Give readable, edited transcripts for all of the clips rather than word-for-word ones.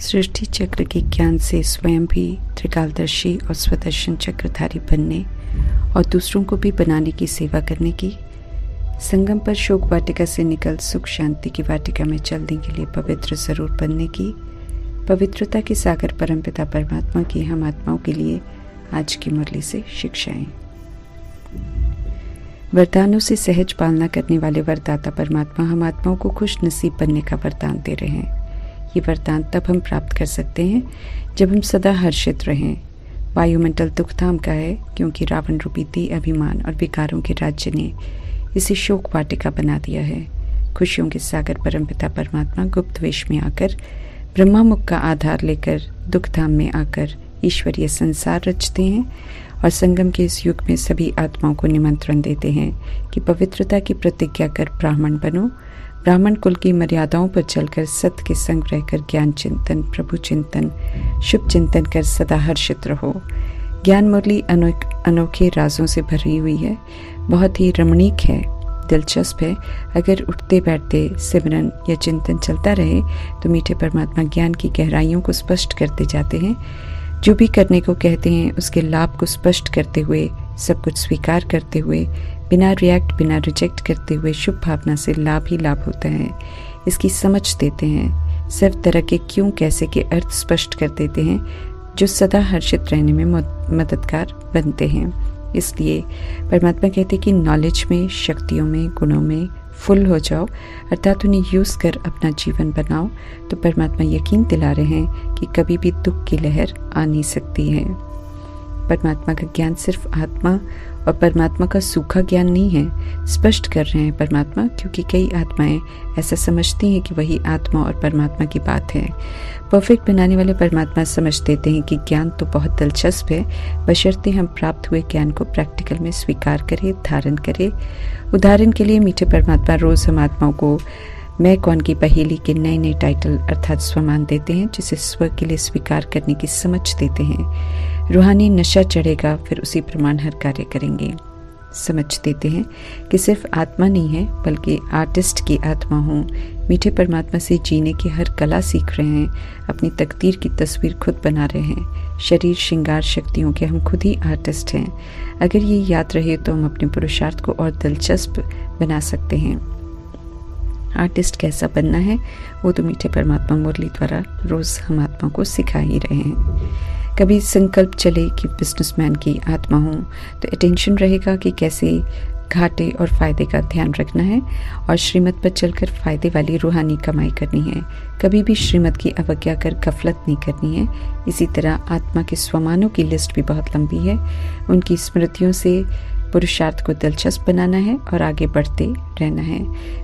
सृष्टि चक्र के ज्ञान से स्वयं भी त्रिकालदर्शी और स्वदर्शन चक्रधारी बनने और दूसरों को भी बनाने की सेवा करने की, संगम पर शोक वाटिका से निकल सुख शांति की वाटिका में चलने के लिए पवित्र जरूर बनने की, पवित्रता के सागर परमपिता परमात्मा की हम आत्माओं के लिए आज की मुरली से शिक्षाएं। वरदानों से सहज पालना करने वाले वरदाता परमात्मा हम आत्माओं को खुश नसीब बनने का वरदान दे रहे हैं। ये वरदान तब हम प्राप्त कर सकते हैं जब हम सदा हर्षित रहें। वायुमंडल दुखधाम का है क्योंकि रावण रूपी देह अभिमान और विकारों के राज्य ने इसे शोक वाटिका बना दिया है। खुशियों के सागर परमपिता परमात्मा गुप्त वेश में आकर ब्रह्मा मुख का आधार लेकर दुखधाम में आकर ईश्वरीय संसार रचते हैं और संगम के इस युग में सभी आत्माओं को निमंत्रण देते हैं कि पवित्रता की प्रतिज्ञा कर ब्राह्मण बनो, ब्राह्मण कुल की मर्यादाओं पर चलकर सत्य के संग रहकर ज्ञान चिंतन, प्रभु चिंतन, शुभ चिंतन कर सदा हर्षित रहो। ज्ञान मुरली अनोखे राजों से भरी हुई है, बहुत ही रमणीक है, दिलचस्प है। अगर उठते बैठते सिमरन या चिंतन चलता रहे तो मीठे परमात्मा ज्ञान की गहराइयों को स्पष्ट करते जाते हैं। जो भी करने को कहते हैं उसके लाभ को स्पष्ट करते हुए, सब कुछ स्वीकार करते हुए, बिना रिएक्ट बिना रिजेक्ट करते हुए शुभ भावना से लाभ ही लाभ होता है, इसकी समझ देते हैं। सब तरह के क्यों कैसे के अर्थ स्पष्ट कर देते हैं जो सदा हर्षित रहने में मददगार बनते हैं। इसलिए परमात्मा कहते हैं कि नॉलेज में, शक्तियों में, गुणों में फुल हो जाओ, अर्थात उन्हें यूज़ कर अपना जीवन बनाओ। तो परमात्मा यकीन दिला रहे हैं कि कभी भी दुख की लहर आ नहीं सकती है। परमात्मा का ज्ञान सिर्फ आत्मा और परमात्मा का सूखा ज्ञान नहीं है, स्पष्ट कर रहे हैं परमात्मा, क्योंकि कई आत्माएं ऐसा समझती हैं कि वही आत्मा और परमात्मा की बात है। परफेक्ट बनाने वाले परमात्मा समझ देते हैं कि ज्ञान तो बहुत दिलचस्प है, बशर्ते हम प्राप्त हुए ज्ञान को प्रैक्टिकल में स्वीकार करें, धारण करें। उदाहरण के लिए मीठे परमात्मा रोज हम आत्माओं को मैं कौन की पहेली के नए नए टाइटल अर्थात स्वमान देते हैं, जिसे स्व के लिए स्वीकार करने की समझ देते हैं। रूहानी नशा चढ़ेगा, फिर उसी प्रमाण हर कार्य करेंगे। समझ देते हैं कि सिर्फ आत्मा नहीं है बल्कि आर्टिस्ट की आत्मा हूँ। मीठे परमात्मा से जीने की हर कला सीख रहे हैं, अपनी तकदीर की तस्वीर खुद बना रहे हैं। शरीर श्रृंगार शक्तियों के हम खुद ही आर्टिस्ट हैं। अगर ये याद रहे तो हम अपने पुरुषार्थ को और दिलचस्प बना सकते हैं। आर्टिस्ट कैसा बनना है वो तो मीठे परमात्मा मुरली द्वारा रोज हम आत्मा को सिखा ही रहे हैं। कभी संकल्प चले कि बिजनेसमैन की आत्मा हूँ तो अटेंशन रहेगा कि कैसे घाटे और फायदे का ध्यान रखना है और श्रीमत पर चलकर फायदे वाली रूहानी कमाई करनी है। कभी भी श्रीमत की अवज्ञा कर गफलत नहीं करनी है। इसी तरह आत्मा के स्वमानों की लिस्ट भी बहुत लंबी है। उनकी स्मृतियों से पुरुषार्थ को दिलचस्प बनाना है और आगे बढ़ते रहना है।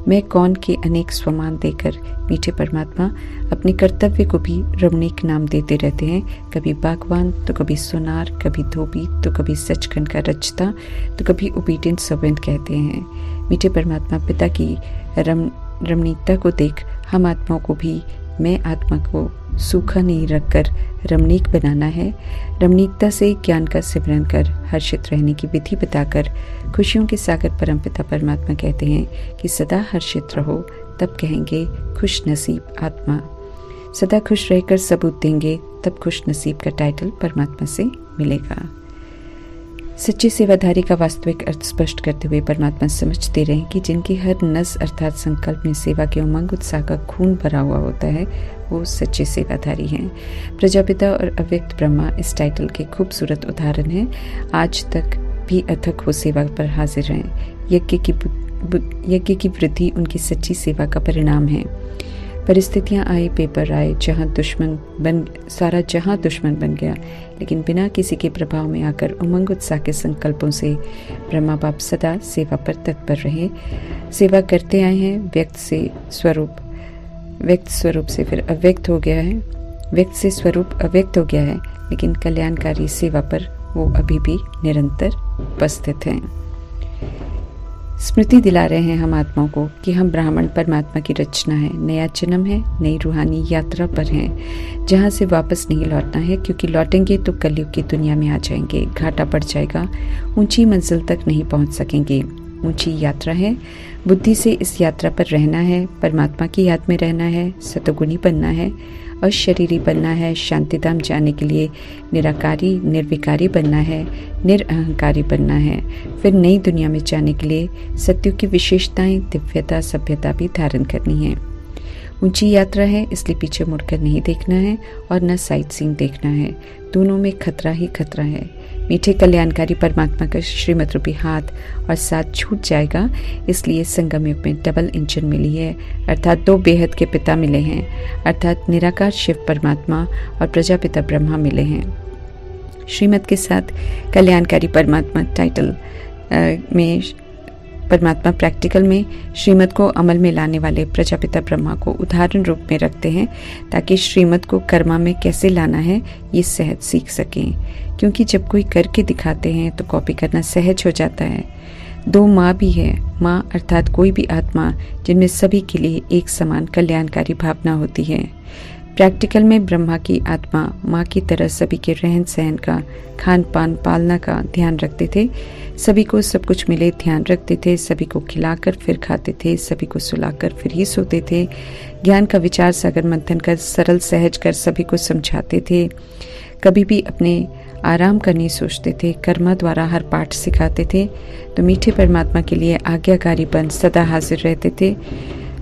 मैं कौन के अनेक स्वमान देकर मीठे परमात्मा अपने कर्तव्य को भी रमणीक नाम देते रहते हैं। कभी बागवान तो कभी सोनार, कभी धोबी तो कभी सचखंड का रचता तो कभी ओबीडिएंट सर्वेंट कहते हैं। मीठे परमात्मा पिता की रमणीकता को देख हम आत्माओं को भी मैं आत्मा को सूखा नहीं रखकर रमणीक बनाना है। रमणीकता से ज्ञान का सिमरन कर हर्षित रहने की विधि बताकर खुशियों के सागर परमपिता परमात्मा कहते हैं कि सदा हर्षित रहो, तब कहेंगे खुश नसीब आत्मा। सदा खुश रहकर सबूत देंगे तब खुश नसीब का टाइटल परमात्मा से मिलेगा। सच्चे सेवाधारी का वास्तविक अर्थ स्पष्ट करते हुए परमात्मा समझ दे रहे हैं कि जिनकी हर नस अर्थात संकल्प में सेवा के उमंग उत्साह का खून भरा हुआ होता है वो सच्चे सेवाधारी हैं। प्रजापिता और अव्यक्त ब्रह्मा इस टाइटल के खूबसूरत उदाहरण हैं। आज तक भी अथक वो सेवा पर हाजिर हैं। यज्ञ की वृद्धि उनकी सच्ची सेवा का परिणाम है। परिस्थितियां आए, पेपर आए, सारा जहां दुश्मन बन गया, लेकिन बिना किसी के प्रभाव में आकर उमंग उत्साह के संकल्पों से ब्रह्मा बाप सदा सेवा पर तत्पर रहे। सेवा करते आए हैं। व्यक्त स्वरूप से फिर अव्यक्त हो गया है, व्यक्त से स्वरूप अव्यक्त हो गया है, लेकिन कल्याणकारी सेवा पर वो अभी भी निरंतर उपस्थित हैं। स्मृति दिला रहे हैं हम आत्माओं को कि हम ब्राह्मण परमात्मा की रचना है, नया जन्म है, नई रूहानी यात्रा पर हैं, जहाँ से वापस नहीं लौटना है, क्योंकि लौटेंगे तो कलयुग की दुनिया में आ जाएंगे, घाटा पड़ जाएगा, ऊंची मंजिल तक नहीं पहुंच सकेंगे। ऊंची यात्रा है। बुद्धि से इस यात्रा पर रहना है, परमात्मा की याद में रहना है, सतोगुणी बनना है, अशरीरी बनना है, शांतिधाम जाने के लिए निराकारी निर्विकारी बनना है, निरअहंकारी बनना है, फिर नई दुनिया में जाने के लिए सत्यों की विशेषताएं, दिव्यता, सभ्यता भी धारण करनी है। ऊंची यात्रा है, इसलिए पीछे मुड़कर नहीं देखना है और न साइट सीइंग देखना है। दोनों में खतरा ही खतरा है। मीठे कल्याणकारी परमात्मा का श्रीमत रूपी हाथ और साथ छूट जाएगा, इसलिए संगम युग में डबल इंजन मिली है, अर्थात 2 बेहद के पिता मिले हैं, अर्थात निराकार शिव परमात्मा और प्रजापिता ब्रह्मा मिले हैं। श्रीमत के साथ कल्याणकारी परमात्मा टाइटल में परमात्मा प्रैक्टिकल में श्रीमत को अमल में लाने वाले प्रजापिता ब्रह्मा को उदाहरण रूप में रखते हैं, ताकि श्रीमत को कर्मा में कैसे लाना है ये सहज सीख सकें। क्योंकि जब कोई करके दिखाते हैं तो कॉपी करना सहज हो जाता है। 2 माँ भी है, माँ अर्थात कोई भी आत्मा जिनमें सभी के लिए एक समान कल्याणकारी भावना होती है। प्रैक्टिकल में ब्रह्मा की आत्मा माँ की तरह सभी के रहन सहन का, खान पान, पालना का ध्यान रखते थे, सभी को सब कुछ मिले ध्यान रखते थे, सभी को खिलाकर फिर खाते थे, सभी को सुलाकर फिर ही सोते थे, ज्ञान का विचार सागर मंथन कर सरल सहज कर सभी को समझाते थे, कभी भी अपने आराम का नहीं सोचते थे, कर्मा द्वारा हर पाठ सिखाते थे। तो मीठे परमात्मा के लिए आज्ञाकारी बन सदा हाजिर रहते थे।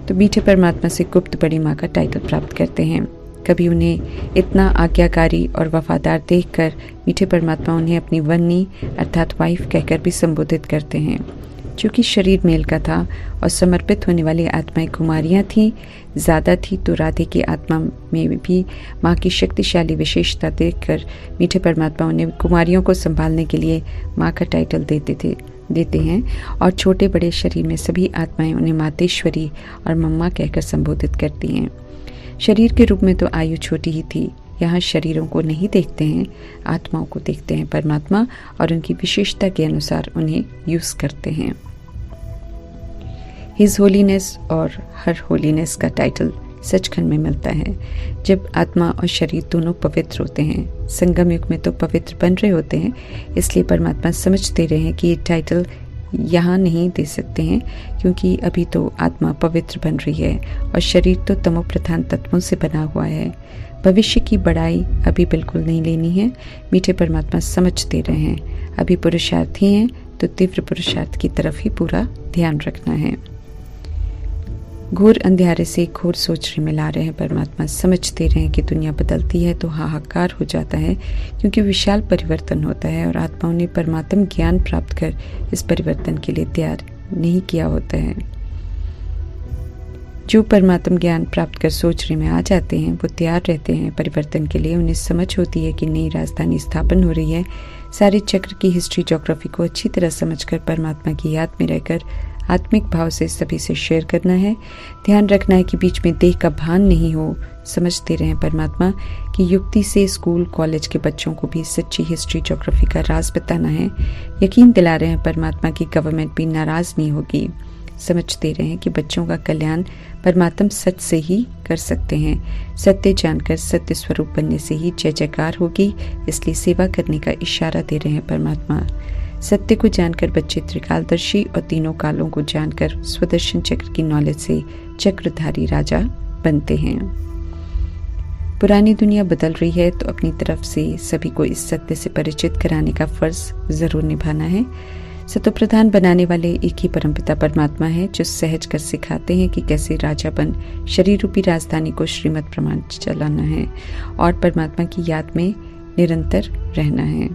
तो मीठे परमात्मा से गुप्त बड़ी माँ का टाइटल प्राप्त करते हैं। कभी उन्हें इतना आज्ञाकारी और वफादार देखकर मीठे परमात्मा उन्हें अपनी वन्नी अर्थात वाइफ कहकर भी संबोधित करते हैं। चूँकि शरीर मेल का था और समर्पित होने वाली आत्माएं कुमारियाँ थीं, ज़्यादा थी, तो राधे की आत्मा में भी माँ की शक्तिशाली विशेषता देखकर मीठे परमात्मा उन्हें कुमारियों को संभालने के लिए माँ का टाइटल देते हैं और छोटे बड़े शरीर में सभी आत्माएं उन्हें मातेश्वरी और मम्मा कहकर संबोधित करती हैं। शरीर के रूप में तो आयु छोटी ही थी। यहाँ शरीरों को नहीं देखते हैं, आत्माओं को देखते हैं परमात्मा और उनकी विशेषता के अनुसार उन्हें यूज करते हैं। हिज होलीनेस और हर होलीनेस का टाइटल सचखंड में मिलता है। जब आत्मा और शरीर दोनों पवित्र होते हैं, संगम युग में तो पवित्र बन रहे होते हैं, इसलिए परमात्मा समझते रहे हैं कि ये टाइटल यहाँ नहीं दे सकते हैं, क्योंकि अभी तो आत्मा पवित्र बन रही है और शरीर तो तमो प्रधान तत्वों से बना हुआ है। भविष्य की बड़ाई अभी बिल्कुल नहीं लेनी है। मीठे परमात्मा समझते रहे हैं, अभी पुरुषार्थी हैं तो तीव्र पुरुषार्थ की तरफ ही पूरा ध्यान रखना है। घोर अंधेरे से घोर सोच में ला रहे हैं परमात्मा। समझते रहे कि दुनिया बदलती है तो हाहाकार हो जाता है, क्योंकि विशाल परिवर्तन होता है और आत्माओं ने परमात्म ज्ञान प्राप्त कर इस परिवर्तन के लिए तैयार नहीं किया होता है। जो परमात्म ज्ञान प्राप्त कर सोचने में आ जाते हैं वो तैयार रहते हैं परिवर्तन के लिए। उन्हें समझ होती है कि नई राजधानी स्थापन हो रही है। सारे चक्र की हिस्ट्री ज्योग्राफी को अच्छी तरह समझकर परमात्मा की याद में रहकर आत्मिक भाव से सभी से शेयर करना है। ध्यान रखना है कि बीच में देह का भान नहीं हो। समझते रहें परमात्मा कि युक्ति से स्कूल कॉलेज के बच्चों को भी सच्ची हिस्ट्री ज्योग्राफी का राज बताना है। यकीन दिला रहे हैं परमात्मा की गवर्नमेंट भी नाराज नहीं होगी। समझते रहें कि बच्चों का कल्याण परमात्मा सच से ही कर सकते हैं। सत्य जानकर सत्य स्वरूप बनने से ही जय जयकार होगी, इसलिए सेवा करने का इशारा दे रहे हैं परमात्मा। सत्य को जानकर बच्चे त्रिकालदर्शी और तीनों कालों को जानकर स्वदर्शन चक्र की नॉलेज से चक्रधारी राजा बनते हैं। पुरानी दुनिया बदल रही है तो अपनी तरफ से सभी को इस सत्य से परिचित कराने का फर्ज जरूर निभाना है। सत्य प्रधान बनाने वाले एक ही परमपिता परमात्मा है, जो सहज कर सिखाते हैं कि कैसे राजा बन शरीर रूपी राजधानी को श्रीमत प्रमाण चलाना है और परमात्मा की याद में निरंतर रहना है।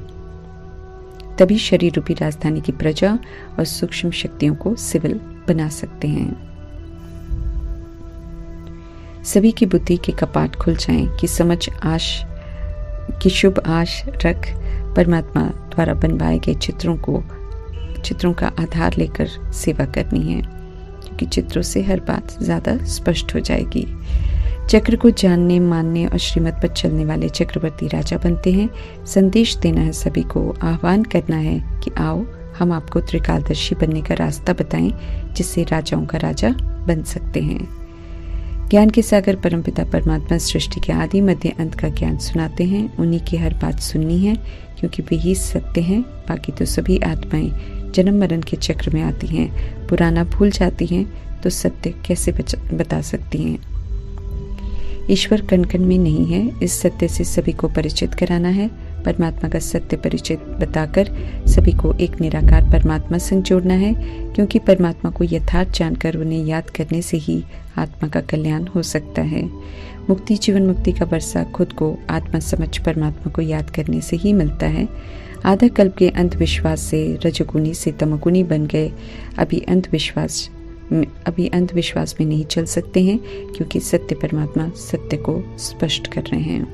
तभी शरीर रूपी राजधानी की प्रजा और सूक्ष्म शक्तियों को सिविल बना सकते हैं। सभी की बुद्धि के कपाट खुल जाएं कि समझ आश की शुभ आश रख परमात्मा द्वारा बनवाए गए चित्रों का आधार लेकर सेवा करनी है, क्योंकि चित्रों से हर बात ज्यादा स्पष्ट हो जाएगी। चक्र को जानने मानने और श्रीमत पर चलने वाले चक्रवर्ती राजा बनते हैं। संदेश देना है सभी को, आह्वान करना है कि आओ हम आपको त्रिकालदर्शी बनने का रास्ता बताएं, जिससे राजाओं का राजा बन सकते हैं। ज्ञान के सागर परमपिता परमात्मा सृष्टि के आदि मध्य अंत का ज्ञान सुनाते हैं। उन्हीं की हर बात सुननी है, क्योंकि वे ही सत्य हैं। बाकी तो सभी आत्माएं जन्म मरण के चक्र में आती हैं, पुराना भूल जाती हैं, तो सत्य कैसे बता सकती हैं? ईश्वर कण कण में नहीं है, इस सत्य से सभी को परिचित कराना है। परमात्मा का सत्य परिचय बताकर सभी को एक निराकार परमात्मा संग जोड़ना है, क्योंकि परमात्मा को यथार्थ जानकर उन्हें याद करने से ही आत्मा का कल्याण हो सकता है। मुक्ति, जीवन मुक्ति का वर्षा खुद को आत्मा समझ परमात्मा को याद करने से ही मिलता है। आधा कल्प के अंधविश्वास से रजोगुनी से तमोगुनी बन गए, अभी अंधविश्वास में नहीं चल सकते हैं, क्योंकि सत्य परमात्मा सत्य को स्पष्ट कर रहे हैं।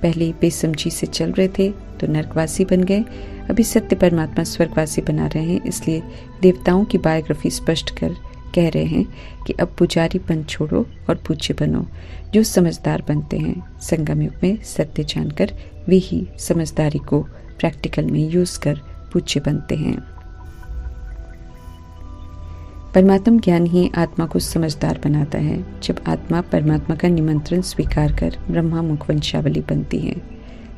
पहले बेसमझी से चल रहे थे तो नरकवासी बन गए, अभी सत्य परमात्मा स्वर्गवासी बना रहे हैं। इसलिए देवताओं की बायोग्राफी स्पष्ट कर कह रहे हैं कि अब पुजारीपन छोड़ो और पूज्य बनो। जो समझदार बनते हैं संगम युग में सत्य जानकर, वे ही समझदारी को प्रैक्टिकल में यूज कर पूज्य बनते हैं। परमात्म ज्ञान ही आत्मा को समझदार बनाता है। जब आत्मा परमात्मा का निमंत्रण स्वीकार कर ब्रह्मा मुख वंशावली बनती है।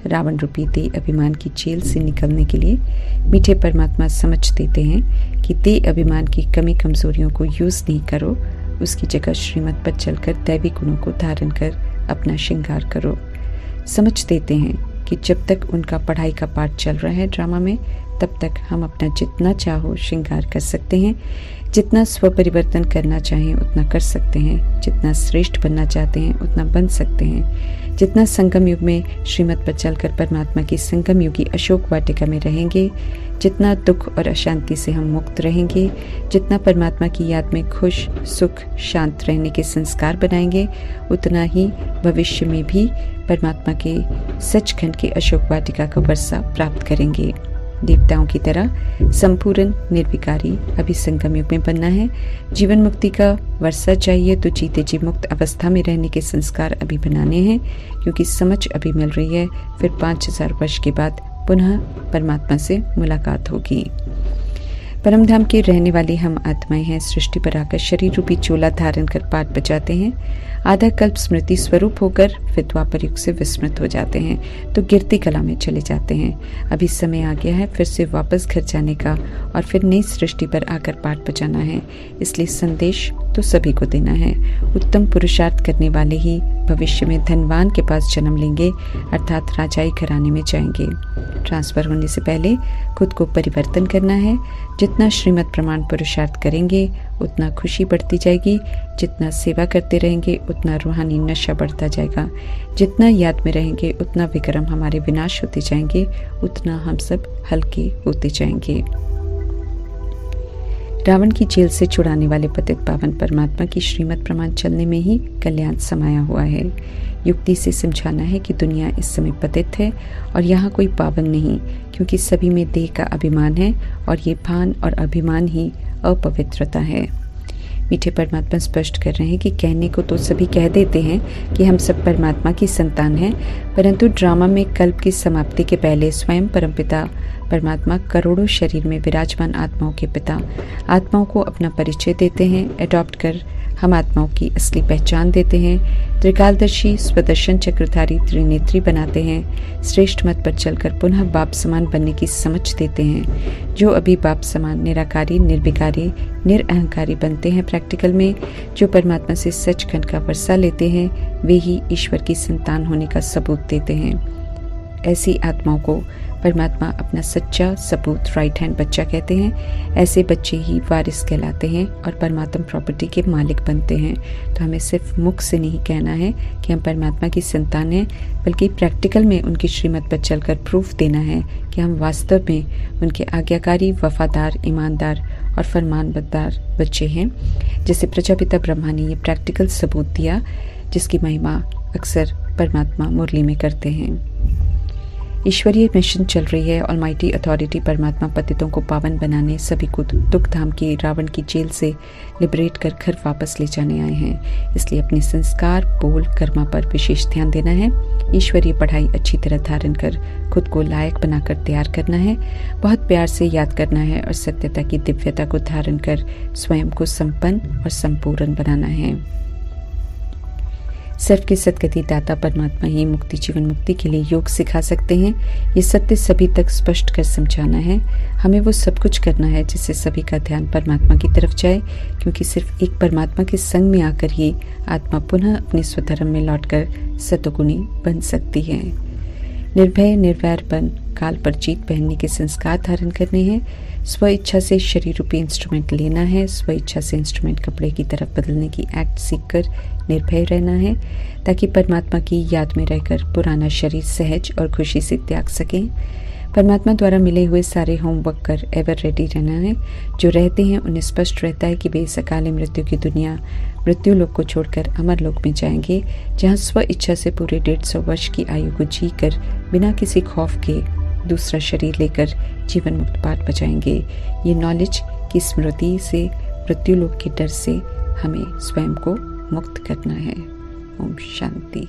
रावण रूपी देह अभिमान की जेल से निकलने के लिए मीठे परमात्मा समझ देते हैं कि देह अभिमान की कमी कमजोरियों को यूज नहीं करो, उसकी जगह श्रीमत पर चलकर दैवी गुणों को धारण कर अपना श्रृंगार करो। समझ देते हैं कि जब तक उनका पढ़ाई का पाठ चल रहा है ड्रामा में, तब तक हम अपना जितना चाहो श्रृंगार कर सकते हैं, जितना स्व परिवर्तन करना चाहें उतना कर सकते हैं, जितना श्रेष्ठ बनना चाहते हैं उतना बन सकते हैं। जितना संगम युग में श्रीमत पर चलकर परमात्मा की संगम युगी अशोक वाटिका में रहेंगे, जितना दुख और अशांति से हम मुक्त रहेंगे, जितना परमात्मा की याद में खुश, सुख, शांत रहने के संस्कार बनाएंगे, उतना ही भविष्य में भी परमात्मा के सचखंड के अशोक वाटिका का वर्षा प्राप्त करेंगे। देवताओं की तरह संपूर्ण निर्विकारी अभी संगम युग में बनना है। जीवन मुक्ति का वर्षा चाहिए तो जीते जी मुक्त अवस्था में रहने के संस्कार अभी बनाने हैं, क्योंकि समझ अभी मिल रही है, फिर 5000 वर्ष के बाद पुनः परमात्मा से मुलाकात होगी। परमधाम के रहने वाले हम आत्माएं हैं, सृष्टि पर आकर शरीर रूपी चोला धारण कर पाठ बजाते हैं। आधा कल्प स्मृति स्वरूप होकर फिर द्वापर युग से विस्मृत हो जाते हैं तो गिरती कला में चले जाते हैं। अभी समय आ गया है फिर से वापस घर जाने का और फिर नई सृष्टि पर आकर पाठ बजाना है। इसलिए संदेश तो सभी को देना है। उत्तम पुरुषार्थ करने वाले ही भविष्य में धनवान के पास जन्म लेंगे, अर्थात राजाई घराने में जाएंगे। ट्रांसफर होने से पहले खुद को परिवर्तन करना है। जितना श्रीमत प्रमाण पुरुषार्थ करेंगे उतना खुशी बढ़ती जाएगी, जितना सेवा करते रहेंगे उतना रूहानी नशा बढ़ता जाएगा, जितना याद में रहेंगे उतना विक्रम हमारे विनाश होते जाएंगे, उतना हम सब हल्के होते जाएंगे। रावण की जेल से छुड़ाने वाले पतित पावन परमात्मा की श्रीमत प्रमाण चलने में ही कल्याण समाया हुआ है। युक्ति से समझाना है कि दुनिया इस समय पतित है और यहाँ कोई पावन नहीं, क्योंकि सभी में देह का अभिमान है और ये भान और अभिमान ही अपवित्रता है। मीठे परमात्मा स्पष्ट कर रहे हैं कि कहने को तो सभी कह देते हैं कि हम सब परमात्मा की संतान हैं, परंतु ड्रामा में कल्प की समाप्ति के पहले स्वयं परमपिता परमात्मा करोड़ों शरीर में विराजमान आत्माओं के पिता आत्माओं को अपना परिचय देते हैं। एडॉप्ट कर हम आत्माओं की असली पहचान देते हैं। त्रिकालदर्शी स्वदर्शन चक्रधारी त्रिनेत्री बनाते हैं। श्रेष्ठ मत पर चलकर पुनः बाप समान बनने की समझ देते हैं। जो अभी बाप समान निराकारी, निर्विकारी, निरअहंकारी बनते हैं प्रैक्टिकल में, जो परमात्मा से सचखंड का वर्षा लेते हैं, वे ही ईश्वर की संतान होने का सबूत देते हैं। ऐसी आत्माओं को परमात्मा अपना सच्चा सबूत राइट हैंड बच्चा कहते हैं। ऐसे बच्चे ही वारिस कहलाते हैं और परमात्मा प्रॉपर्टी के मालिक बनते हैं। तो हमें सिर्फ मुख से नहीं कहना है कि हम परमात्मा की संतान हैं, बल्कि प्रैक्टिकल में उनकी श्रीमत पर चलकर प्रूफ देना है कि हम वास्तव में उनके आज्ञाकारी, वफादार, ईमानदार और फरमानबरदार बच्चे हैं। जैसे प्रजापिता ब्रह्मा ने ये प्रैक्टिकल सबूत दिया, जिसकी महिमा अक्सर परमात्मा मुरली में करते हैं। ईश्वरीय मिशन चल रही है। ऑलमाइटी अथॉरिटी परमात्मा पतितों को पावन बनाने, सभी को दुख धाम की रावण की जेल से लिबरेट कर घर वापस ले जाने आए हैं। इसलिए अपने संस्कार, बोल, कर्मा पर विशेष ध्यान देना है। ईश्वरीय पढ़ाई अच्छी तरह धारण कर खुद को लायक बनाकर तैयार करना है। बहुत प्यार से याद करना है और सत्यता की दिव्यता को धारण कर स्वयं को संपन्न और संपूर्ण बनाना है। सर्व के सद्गति दाता परमात्मा ही मुक्ति जीवन मुक्ति के लिए योग सिखा सकते हैं। ये सत्य सभी तक स्पष्ट कर समझाना है। हमें वो सब कुछ करना है जिससे सभी का ध्यान परमात्मा की तरफ जाए, क्योंकि सिर्फ एक परमात्मा के संग में आकर ही आत्मा पुनः अपने स्वधर्म में लौटकर सतोगुणी बन सकती है। निर्भय निर्वैर बन काल पर जीत पहनने के संस्कार धारण करने हैं। स्व इच्छा से शरीर रूपी इंस्ट्रूमेंट लेना है। स्व इच्छा से इंस्ट्रूमेंट कपड़े की तरफ बदलने की एक्ट सीखकर निर्भय रहना है, ताकि परमात्मा की याद में रहकर पुराना शरीर सहज और खुशी से त्याग सकें। परमात्मा द्वारा मिले हुए सारे होमवर्क कर एवर रेडी रहना है। जो रहते हैं उन्हें स्पष्ट रहता है कि वे इस अकाले मृत्यु की दुनिया मृत्यु लोक को छोड़कर अमर लोक में जाएंगे, जहां स्व इच्छा से पूरे 150 वर्ष की आयु को जी कर बिना किसी खौफ के दूसरा शरीर लेकर जीवन मुक्त पाठ बजाएंगे। ये नॉलेज की स्मृति से मृत्यु लोक के डर से हमें स्वयं को मुक्त करना है। ओम शांति।